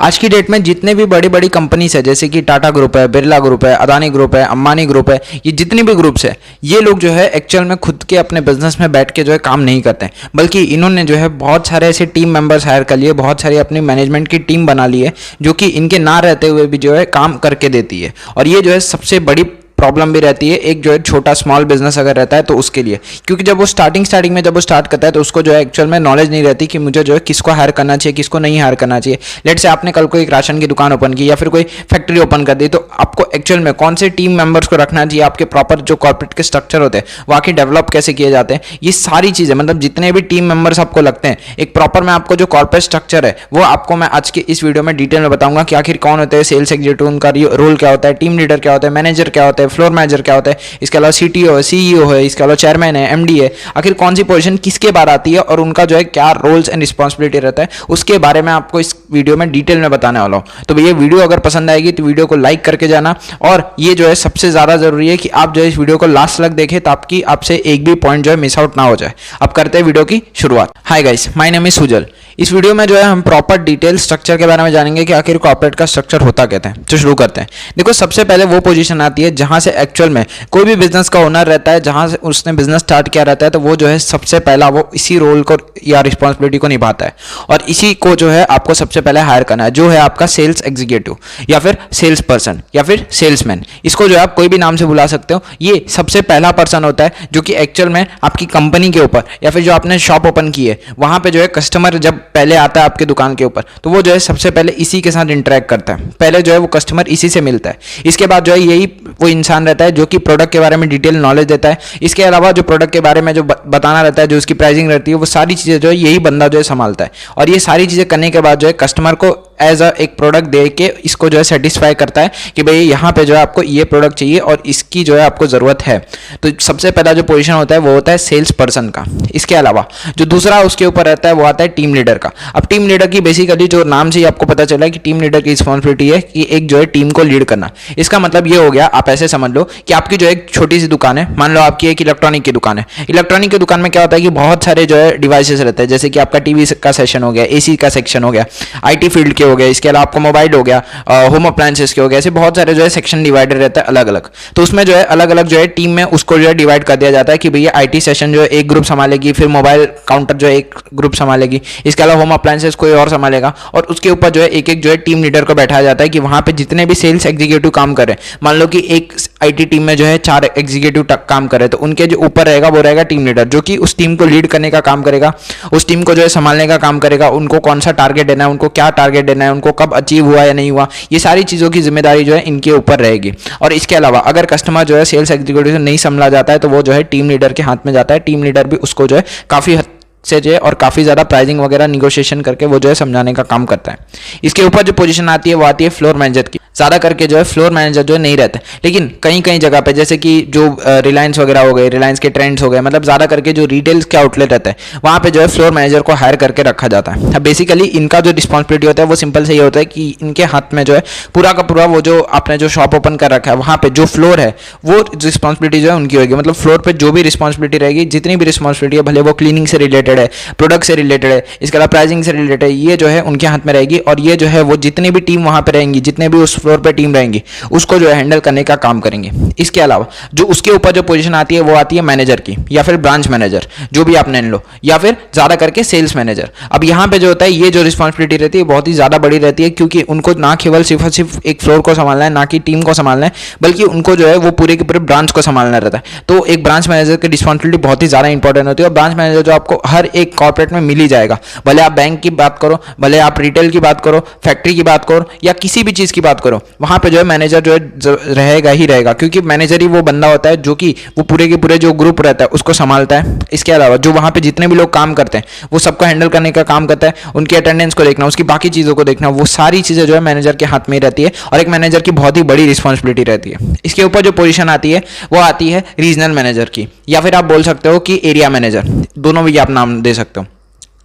आज की डेट में जितने भी बड़ी बड़ी कंपनीज है, जैसे कि टाटा ग्रुप है, बिरला ग्रुप है, अदानी ग्रुप है, अंबानी ग्रुप है, ये जितने भी ग्रुप्स है, ये लोग जो है एक्चुअल में खुद के अपने बिजनेस में बैठ के जो है काम नहीं करते हैं, बल्कि इन्होंने जो है बहुत सारे ऐसे टीम मेंबर्स हायर कर लिए, बहुत सारी अपनी मैनेजमेंट की टीम बना ली है, जो कि इनके ना रहते हुए भी जो है काम करके देती है। और ये जो है सबसे बड़ी प्रॉब्लम भी रहती है एक जो है छोटा स्मॉल बिजनेस अगर रहता है तो उसके लिए, क्योंकि जब वो स्टार्टिंग में जब वो स्टार्ट करता है तो उसको जो है एक्चुअल में नॉलेज नहीं रहती कि मुझे जो है किसको हायर करना चाहिए, किसको नहीं हायर करना चाहिए। लेट से आपने कल को एक राशन की दुकान ओपन की या फिर कोई फैक्ट्री ओपन कर दी, तो आपको एक्चुअल में कौन से टीम मेंबर्स को रखना चाहिए, आपके प्रॉपर जो कॉर्पोरेट के स्ट्रक्चर होते हैं वो आके डेवलप कैसे किए जाते हैं, ये सारी चीज़ें मतलब जितने भी टीम मेंबर्स आपको लगते हैं, एक प्रॉपर मैं आपको जो कॉर्पोरेट स्ट्रक्चर है वो आपको मैं आज के इस वीडियो में डिटेल में बताऊंगा कि आखिर कौन होते हैं सेल्स एग्जीक्यूटिव, उनका रोल क्या होता है, टीम लीडर क्या होता है, मैनेजर क्या होता है, फ्लोर मैनेजर क्या होता है, इसके अलावा सीटीओ है, सीईओ है, इसके अलावा चेयरमैन है, एमडी है, आखिर कौन सी पोजीशन किसके बारे आती है और उनका जो है क्या रोल्स एंड रिस्पॉन्सिबिलिटी रहता है, उसके बारे में आपको इस वीडियो में डिटेल में बताने वाला हूं। तो ये वीडियो अगर पसंद आएगी तो वीडियो को लाइक करके जाना, और ये जो है सबसे ज्यादा जरूरी है कि आप जो है इस वीडियो को लास्ट तक देखें ताकि आपसे एक भी पॉइंट जो है मिस आउट ना हो जाए। अब करते हैं वीडियो की शुरुआत। Hi guys, my name is Sujal. इस वीडियो में जो है हम प्रॉपर डिटेल स्ट्रक्चर के बारे में जानेंगे कि आखिर कॉर्पोरेट का स्ट्रक्चर होता कहते हैं। तो शुरू करते हैं। देखो, सबसे पहले वो पोजीशन आती है जहां से एक्चुअल में कोई भी बिजनेस का ओनर रहता है, जहां से उसने बिजनेस स्टार्ट किया रहता है, तो वो जो है सबसे पहला वो इसी रोल को या रिस्पॉन्सिबिलिटी को निभाता है, और इसी को जो है आपको सबसे पहले हायर करना है, जो है आपका सेल्स एग्जीक्यूटिव या फिर सेल्स पर्सन या फिर सेल्समैन। इसको जो है आप कोई भी नाम से बुला सकते हो। ये सबसे पहला पर्सन होता है जो कि एक्चुअल में आपकी कंपनी के ऊपर या फिर जो आपने शॉप ओपन की है वहां पे जो है कस्टमर जब पहले आता है आपके दुकान के ऊपर, तो वो जो है सबसे पहले इसी के साथ इंटरेक्ट करता है। पहले जो है वो कस्टमर इसी से मिलता है। इसके बाद जो है यही वो इंसान रहता है जो कि प्रोडक्ट के बारे में डिटेल नॉलेज देता है। इसके अलावा जो प्रोडक्ट के बारे में जो बताना रहता है, जो उसकी प्राइसिंग रहती है, वो सारी चीज़ें जो है यही बंदा जो है संभालता है। और ये सारी चीज़ें करने के बाद जो है कस्टमर को एज अ एक प्रोडक्ट दे के इसको जो है सेटिस्फाई करता है कि भाई यहाँ पे जो है आपको ये प्रोडक्ट चाहिए और इसकी जो है आपको ज़रूरत है। तो सबसे पहला जो पोजीशन होता है वो होता है सेल्स पर्सन का। इसके अलावा जो दूसरा उसके ऊपर रहता है वो आता है टीम लीडर का। अब टीम लीडर की बेसिकली जो नाम से ही आपको पता चला है कि टीम लीडर की रिस्पॉन्सिबिलिटी है कि एक जो है टीम को लीड करना। इसका मतलब ये हो गया, आप ऐसे समझ लो कि आपकी जो एक छोटी सी दुकान है, मान लो आपकी एक इलेक्ट्रॉनिक की दुकान है। इलेक्ट्रॉनिक की दुकान में क्या होता है कि बहुत सारे जो है डिवाइसेस रहते हैं, जैसे कि आपका टीवी का सेक्शन हो गया, एसी का सेक्शन हो गया, आईटी फील्ड के हो गया, इसके अलावा आपका मोबाइल हो गया, होम अप्लायंसेस के हो गया, ऐसे बहुत सारे जो है सेक्शन डिवाइडेड रहता है अलग अलग। तो उसमें जो है अलग अलग जो है टीम में उसको जो है डिवाइड कर दिया जाता है कि भैया आईटी सेशन जो है एक ग्रुप संभालेगी, फिर मोबाइल काउंटर जो है एक ग्रुप संभालेगी, इसके अलावा होम अप्लायंसेस कोई और संभालेगा, और उसके ऊपर जो है एक एक जो है टीम लीडर को बैठाया जाता है कि वहां पे जितने भी सेल्स एग्जीक्यूटिव काम करें, मान लो कि एक आईटी टीम में जो है 4 एग्जीक्यूटिव काम करे, तो उनके जो ऊपर रहेगा वो रहेगा टीम लीडर, जो कि उस टीम को लीड करने का काम करेगा, उस टीम को जो है संभालने का काम करेगा, उनको कौन सा टारगेट देना है, उनको क्या टारगेट देना है, उनको कब अचीव हुआ या नहीं हुआ, ये सारी चीज़ों की जिम्मेदारी जो है इनके ऊपर रहेगी। और इसके अलावा अगर कस्टमर जो है सेल्स एग्जीक्यूटिव से नहीं संभला जाता है तो वो जो है टीम लीडर के हाथ में जाता है। टीम लीडर भी उसको जो है काफ़ी हद से जो है और काफ़ी ज़्यादा प्राइसिंग वगैरह निगोशिएशन करके वो जो है समझाने का काम करता है। इसके ऊपर जो पोजीशन आती है वो आती है फ्लोर मैनेजर की। ज़्यादा करके जो है फ्लोर मैनेजर जो है नहीं रहता है, लेकिन कहीं कहीं जगह पे जैसे कि जो रिलायंस वगैरह हो गए, रिलायंस के ट्रेंड्स हो गए, मतलब ज़्यादा करके जो रिटेल्स के आउटलेट रहता है वहाँ पे जो है फ्लोर मैनेजर को हायर करके रखा जाता है। अब बेसिकली इनका जो रिस्पॉन्सिबिलिटी होता है वो सिंपल से ये होता है कि इनके हाथ में जो है पूरा का पूरा वो जो आपने जो शॉप ओपन कर रखा है वहाँ पे जो फ्लोर है वो रिस्पॉन्सिबिलिटी जो है उनकी होगी। मतलब फ्लोर पर जो भी रिस्पॉन्सिबिलिटी रहेगी, जितनी भी रिस्पॉन्सिबिलिटी है, भले वो क्लीनिंग से रिलेटेड है, प्रोडक्ट से रिलेटेड है, इसके अलावा प्राइसिंग से रिलेटेड है, ये जो है उनके हाथ में रहेगी। और ये जो है वो जितनी भी टीम वहाँ पे रहेंगी, जितने भी उस फ्लोर पे टीम रहेंगी, उसको जो है हैंडल करने का काम करेंगे। इसके अलावा जो उसके ऊपर जो पोजीशन आती है वो आती है मैनेजर की, या फिर ब्रांच मैनेजर, जो भी आप मान लो, या फिर ज्यादा करके सेल्स मैनेजर। अब यहाँ पे जो होता है ये जो रिस्पॉन्सिबिलिटी रहती है बहुत ही ज्यादा बड़ी रहती है, क्योंकि उनको ना केवल सिर्फ एक फ्लोर को संभालना है, ना कि टीम को संभालना है, बल्कि उनको जो है वो पूरे के पूरे ब्रांच को संभालना रहता है। तो एक ब्रांच मैनेजर की रिस्पॉन्सिबिलिटी बहुत ही ज्यादा इंपॉर्टेंट होती है। और ब्रांच मैनेजर जो आपको हर एक कॉर्पोरेट में मिल ही जाएगा, भले आप बैंक की बात करो, भले आप रिटेल की बात करो, फैक्ट्री की बात करो, या किसी भी चीज की बात करो, वहां पे जो है मैनेजर जो है रहेगा ही रहेगा, क्योंकि मैनेजर ही वो बंदा होता है जो कि वो पूरे के पूरे जो ग्रुप रहता है उसको संभालता है। इसके अलावा जो वहां पे जितने भी लोग काम करते हैं वो सबको हैंडल करने का काम करता है, उनकी अटेंडेंस को देखना, उसकी बाकी चीजों को देखना, वो सारी चीजें जो है मैनेजर के हाथ में रहती है, और एक मैनेजर की बहुत ही बड़ी रिस्पॉन्सिबिलिटी रहती है। इसके ऊपर जो पोजीशन आती है वो आती है रीजनल मैनेजर की, या फिर आप बोल सकते हो कि एरिया मैनेजर, दोनों भी आप नाम दे सकते हो।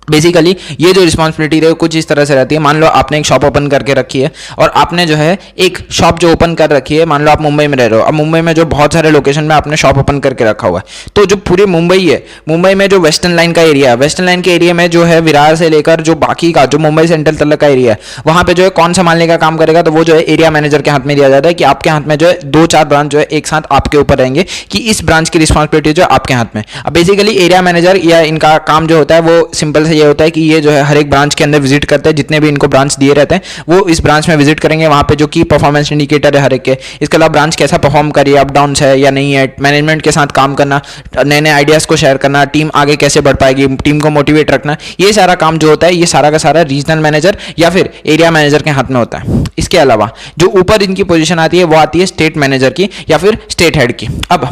बेसिकली ये जो रिस्पॉन्सिबिलिटी है कुछ इस तरह से रहती है। मान लो आपने एक शॉप ओपन करके रखी है और आपने जो है एक शॉप जो ओपन कर रखी है, मान लो आप मुंबई में रह रहे हो, अब मुंबई में जो बहुत सारे लोकेशन में आपने शॉप ओपन करके रखा हुआ है, तो जो पूरे मुंबई है, मुंबई में जो वेस्टर्न लाइन का एरिया है, वेस्टर्न लाइन के एरिया में जो है विरार से लेकर जो बाकी का जो मुंबई सेंट्रल तक का एरिया है, वहां पे जो है कौन संभालने का काम करेगा, तो वो जो है एरिया मैनेजर के हाथ में दिया जाता है कि आपके हाथ में जो है 2-4 ब्रांच जो है एक साथ आपके ऊपर रहेंगे कि इस ब्रांच की रिस्पॉन्सिबिलिटी जो है आपके हाथ में। अब बेसिकली एरिया मैनेजर या इनका काम जो होता है वो सिंपल से ये होता है कि ये जो है हर एक ब्रांच के अंदर विजिट करते हैं, जितने भी इनको ब्रांच दिए रहते हैं वो इस ब्रांच में विजिट करेंगे, वहां पे जो की परफॉर्मेंस इंडिकेटर है हर एक के, इसके अलावा ब्रांच कैसा परफॉर्म कर रही है, अप डाउन है या नहीं है, मैनेजमेंट के साथ काम करना, नए नए आइडियाज को शेयर करना, टीम आगे कैसे बढ़ पाएगी, टीम को मोटिवेट रखना, ये सारा काम जो होता है ये सारा का सारा रीजनल मैनेजर या फिर एरिया मैनेजर के हाथ में होता है। इसके अलावा जो ऊपर इनकी पोजीशन आती है वो आती है स्टेट मैनेजर की या फिर स्टेट हेड की। अब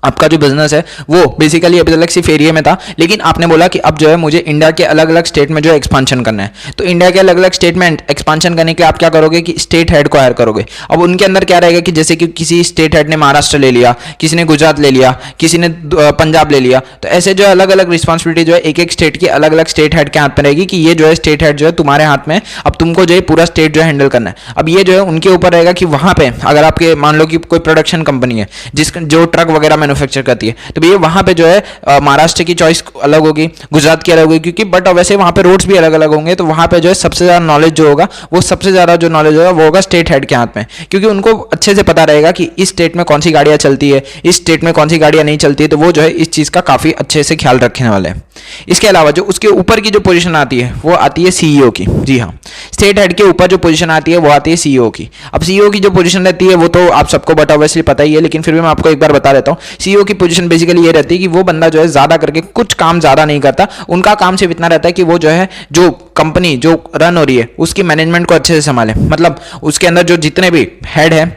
आपका जो बिजनेस है वो बेसिकली अभी तक सिर्फ एरिया में था, लेकिन आपने बोला कि अब जो है मुझे इंडिया के अलग अलग स्टेट में जो एक्सपांशन करना है, तो इंडिया के अलग अलग स्टेट में एक्सपांशन करने के आप क्या करोगे कि स्टेट हेड को हायर करोगे। अब उनके अंदर क्या रहेगा कि जैसे कि किसी स्टेट हेड ने महाराष्ट्र ले लिया, किसी ने गुजरात ले लिया, किसी ने पंजाब ले लिया, तो ऐसे जो अलग अलग रिस्पॉन्सिबिलिटी जो है एक एक स्टेट की अलग अलग स्टेट हेड के हाथ में रहेगी कि ये जो है स्टेट हेड जो है तुम्हारे हाथ में, अब तुमको जो है पूरा स्टेट जो है हैंडल करना है। अब ये जो है उनके ऊपर रहेगा कि वहां पे अगर आपके मान लो कि कोई प्रोडक्शन कंपनी है जो ट्रक वगैरह मैन्युफैक्चर करती है, तो भैया वहां पे जो है महाराष्ट्र की चॉइस अलग होगी, गुजरात की अलग होगी, क्योंकि बट वैसे वहां पे रोड्स भी अलग अलग होंगे, तो वहां पे जो है सबसे ज्यादा नॉलेज जो होगा वो सबसे ज्यादा जो नॉलेज होगा वो होगा स्टेट हेड के हाथ में, क्योंकि उनको अच्छे से पता रहेगा कि इस स्टेट में कौन सी गाड़ियां चलती है, इस स्टेट में कौन सी गाड़ियां नहीं चलती है, तो वो जो है इस चीज का काफी अच्छे से ख्याल रखने वाले हैं। इसके अलावा जो उसके ऊपर की जो पोजीशन आती है वो आती है सीईओ की। जी हाँ, स्टेट हेड के ऊपर जो पोजीशन आती है वो आती है सीईओ की। अब सीईओ की जो पोजीशन रहती है वो तो आप सबको बट ऑब्वियसली पता ही है, लेकिन फिर भी मैं आपको एक बार बता देता हूँ। सीईओ की पोजीशन बेसिकली ये रहती है कि वो बंदा जो है ज्यादा करके कुछ काम ज्यादा नहीं करता, उनका काम सिर्फ इतना रहता है कि वो जो है जो कंपनी जो रन हो रही है उसकी मैनेजमेंट को अच्छे से संभाले, मतलब उसके अंदर जो जितने भी हेड है,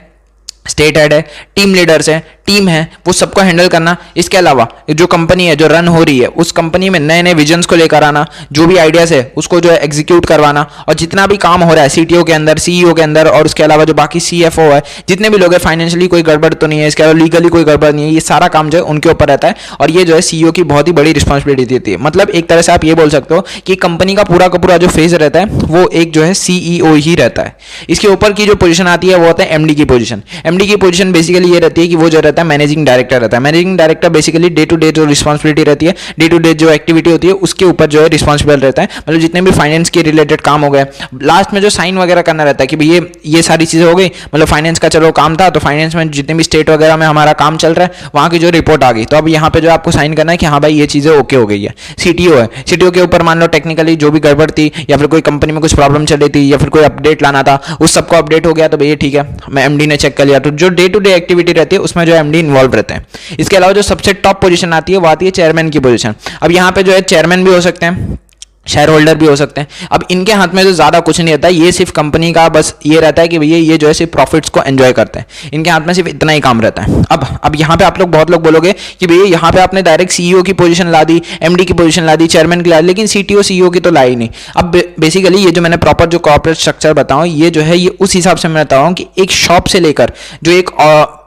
स्टेट हेड है, टीम लीडर्स है, टीम है, वो सबको हैंडल करना। इसके अलावा जो कंपनी है जो रन हो रही है उस कंपनी में नए नए विजन्स को लेकर आना, जो भी आइडियाज है उसको जो है एग्जीक्यूट करवाना, और जितना भी काम हो रहा है सीटीओ के अंदर, सीईओ के अंदर, और उसके अलावा जो बाकी सीएफओ है, जितने भी लोग हैं, फाइनेंशियली कोई गड़बड़ तो नहीं है, इसके अलावा लीगली कोई गड़बड़ नहीं है, ये सारा काम जो है उनके ऊपर रहता है, और ये जो है सीईओ की बहुत ही बड़ी रिस्पॉन्सिबिलिटी देती है। मतलब एक तरह से आप ये बोल सकते हो कि कंपनी का पूरा जो फेज रहता है वो एक जो है सीईओ ही रहता है। इसके ऊपर की जो पोजीशन आती है वो होता है एमडी की पोजीशन। एमडी की पोजीशन बेसिकली ये रहती है कि वो जो रहता है मैनेजिंग डायरेक्टर रहता है। Managing director basically day to day जो रिस्पॉन्सिबिलिटी रहती है, डे टू डे जो एक्टिविटी होती है उसके ऊपर जो है रिस्पॉन्सिबल रहता है, मतलब जितने भी फाइनेंस के रिलेटेड काम हो गए, लास्ट में जो साइन वगैरह करना रहता है कि भाई ये सारी चीजें हो गई, मतलब फाइनेंस का चलो काम था, तो फाइनेंस में जितने भी स्टेट वगैरह में हमारा काम चल रहा है वहां की जो रिपोर्ट आ गई, तो अब यहाँ पे जो आपको साइन करना है कि हाँ भाई ये चीजें ओके हो गई है। सीटीओ है, सीटीओ के ऊपर मान लो टेक्निकली जो भी गड़बड़ थी या फिर कोई कंपनी में कुछ प्रॉब्लम चल रही थी या फिर कोई अपडेट लाना था, उस सबको अपडेट हो गया तो भैया ठीक है, मैं एमडी ने चेक कर लिया, तो जो डे टू डे एक्टिविटी रहती है उसमें जो एमडी इन्वॉल्व रहते हैं। इसके अलावा जो सबसे टॉप पोजीशन आती है वो आती है चेयरमैन की पोजीशन। अब यहाँ पे जो है चेयरमैन भी हो सकते हैं, शेयर होल्डर भी हो सकते हैं। अब इनके हाथ में जो ज्यादा कुछ नहीं रहता, ये सिर्फ कंपनी का बस ये रहता है कि भैया ये जो है सिर्फ प्रॉफिट्स को एंजॉय करते हैं, इनके हाथ में सिर्फ इतना ही काम रहता है। अब यहाँ पे आप लोग बहुत लोग बोलोगे कि भैया यहाँ पे आपने डायरेक्ट सीईओ की पोजीशन ला दी, एमडी की पोजीशन ला दी, चेयरमैन की ला दी, लेकिन सीटीओ सीईओ की तो लाई नहीं। अब बेसिकली ये जो मैंने प्रॉपर जो कॉर्पोरेट स्ट्रक्चर बताऊं ये जो है ये उस हिसाब से मैं बताऊं कि एक शॉप से लेकर जो एक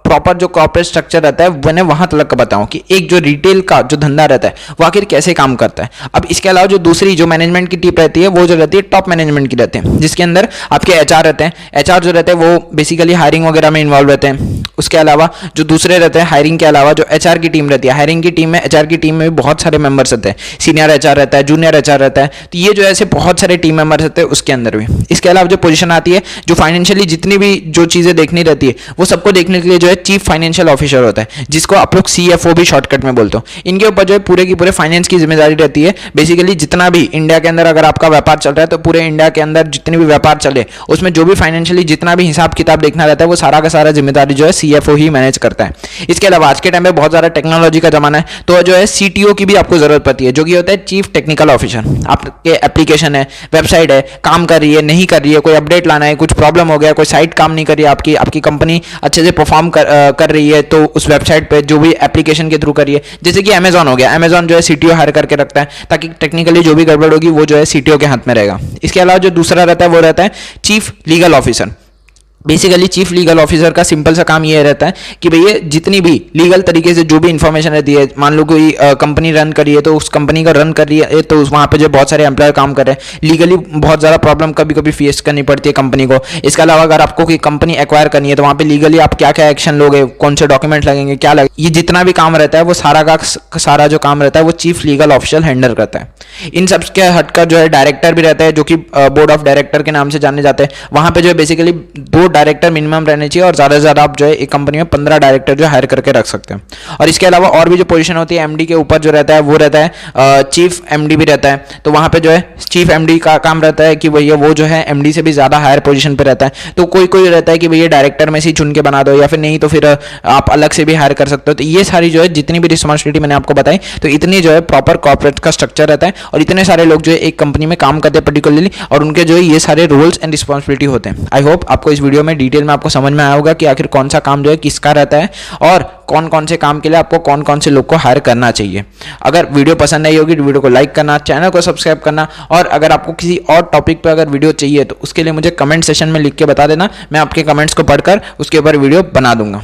प्रॉपर जो कॉर्पोरेट स्ट्रक्चर रहता है मैंने वहां तक का बताऊं कि एक जो रिटेल का जो धंधा रहता है वो आखिर कैसे काम करता है। अब इसके अलावा जो दूसरी जो मैनेजमेंट की टीम रहती है वो जो रहती है टॉप मैनेजमेंट की रहती है, जिसके अंदर आपके एचआर रहते हैं। एचआर जो रहते हैं वो बेसिकली हायरिंग वगैरह में इन्वॉल्व रहते हैं। उसके अलावा जो दूसरे रहते हैं हायरिंग के अलावा जो एचआर की टीम रहती है, हायरिंग की टीम में एचआर की टीम में भी बहुत सारे मेंबर्स रहते हैं, सीनियर एचआर रहता है, जूनियर एचआर रहता है, तो ये जो ऐसे बहुत सारे टीम मेंबर्स रहते हैं उसके अंदर भी। इसके अलावा जो पोजीशन आती है जो फाइनेंशियली जितनी भी जो चीजें देखनी रहती है वो सबको देखने के लिए जो है चीफ फाइनेंशियल ऑफिसर होता है, जिसको आप लोग सीएफओ भी शॉर्टकट में बोलते हो। इनके ऊपर जो है पूरे की पूरे फाइनेंस की जिम्मेदारी रहती है। बेसिकली जितना भी इंडिया के अंदर अगर आपका व्यापार चल रहा है तो पूरे इंडिया के अंदर जितने भी व्यापार चले उसमें जो भी फाइनेंशियली जितना भी हिसाब किताब देखना रहता है वो सारा का सारा जिम्मेदारी जो है सीएफओ ही मैनेज करता है। इसके अलावा आज के टाइम में बहुत ज्यादा टेक्नोलॉजी का जमाना है, तो जो है सीटीओ की भी आपको जरूरत पड़ती है, जो कि होता है चीफ टेक्निकल ऑफिसर। आपके एप्लीकेशन है, वेबसाइट है, काम कर रही है, नहीं कर रही है, कोई अपडेट लाना है, कुछ प्रॉब्लम हो गया, कोई साइट काम नहीं कर रही है, आपकी कंपनी अच्छे से परफॉर्म कर रही है, तो उस वेबसाइट पे जो भी एप्लीकेशन के थ्रू करिए, जैसे कि अमेजॉन हो गया, अमेजॉन जो है सीटीओ हायर करके रखता है ताकि टेक्निकली जो भी गड़बड़ होगी वो जो है सीटीओ के हाथ में रहेगा। इसके अलावा जो दूसरा रहता है वो रहता है chief legal officer. Basically chief legal officer का सिंपल सा काम ये रहता है कि भैया जितनी भी लीगल तरीके से जो भी इंफॉर्मेशन रहती है, मान लो कोई कंपनी रन कर रही है तो उस कंपनी का रन कर रही है तो वहाँ पे जो बहुत सारे एम्प्लॉय काम कर रहे हैं, लीगली बहुत ज़्यादा प्रॉब्लम कभी कभी फेस करनी पड़ती है कंपनी को। इसके अलावा अगर आपको कोई कंपनी एक्वायर करनी है तो वहाँ पे लीगली आप क्या क्या एक्शन लोगे, कौन से डॉक्यूमेंट लगेंगे, क्या लगेगा, ये जितना भी काम रहता है वो सारा का सारा जो काम रहता है वो चीफ लीगल ऑफिसर हैंडल करता है। इन सब के हटकर जो है डायरेक्टर भी रहता है, जो कि बोर्ड ऑफ डायरेक्टर के नाम से जाने जाते हैं। वहाँ पे जो है बेसिकली 2 डायरेक्टर मिनिमम रहने चाहिए और ज़्यादा से ज़्यादा आप जो है एक कंपनी में 15 डायरेक्टर जो हायर करके रख सकते हैं। और इसके अलावा और भी जो पोजीशन होती है एमडी के ऊपर जो रहता है वो रहता है चीफ एमडी भी रहता है। तो वहाँ पे जो है चीफ एमडी का काम रहता है कि भैया वो जो है एमडी से भी ज़्यादा हायर पोजीशन पे रहता है। तो कोई कोई रहता है कि भैया डायरेक्टर में से ही चुन के बना दो, या फिर नहीं तो फिर आप अलग से भी हायर कर सकते हो। तो ये सारी जो है जितनी भी रिस्पॉन्सिबिलिटी मैंने आपको बताई, तो इतनी जो है प्रॉपर कॉर्पोरेट का स्ट्रक्चर रहता है और इतने सारे लोग जो है एक कंपनी में काम करते हैं पर्टिकुलरली, और उनके जो है ये सारे रोल्स एंड रिस्पॉन्सिबिलिटी होते हैं। आई होप आपको इस वीडियो में डिटेल में आपको समझ में आया होगा कि आखिर कौन सा काम जो है किसका रहता है और कौन कौन से काम के लिए आपको कौन कौन से लोग को हायर करना चाहिए। अगर वीडियो पसंद आई होगी तो वीडियो को लाइक करना, चैनल को सब्सक्राइब करना, और अगर आपको किसी और टॉपिक पर अगर वीडियो चाहिए तो उसके लिए मुझे कमेंट सेशन में लिख के बता देना। मैं आपके कमेंट्स को पढ़कर उसके ऊपर वीडियो बना दूंगा।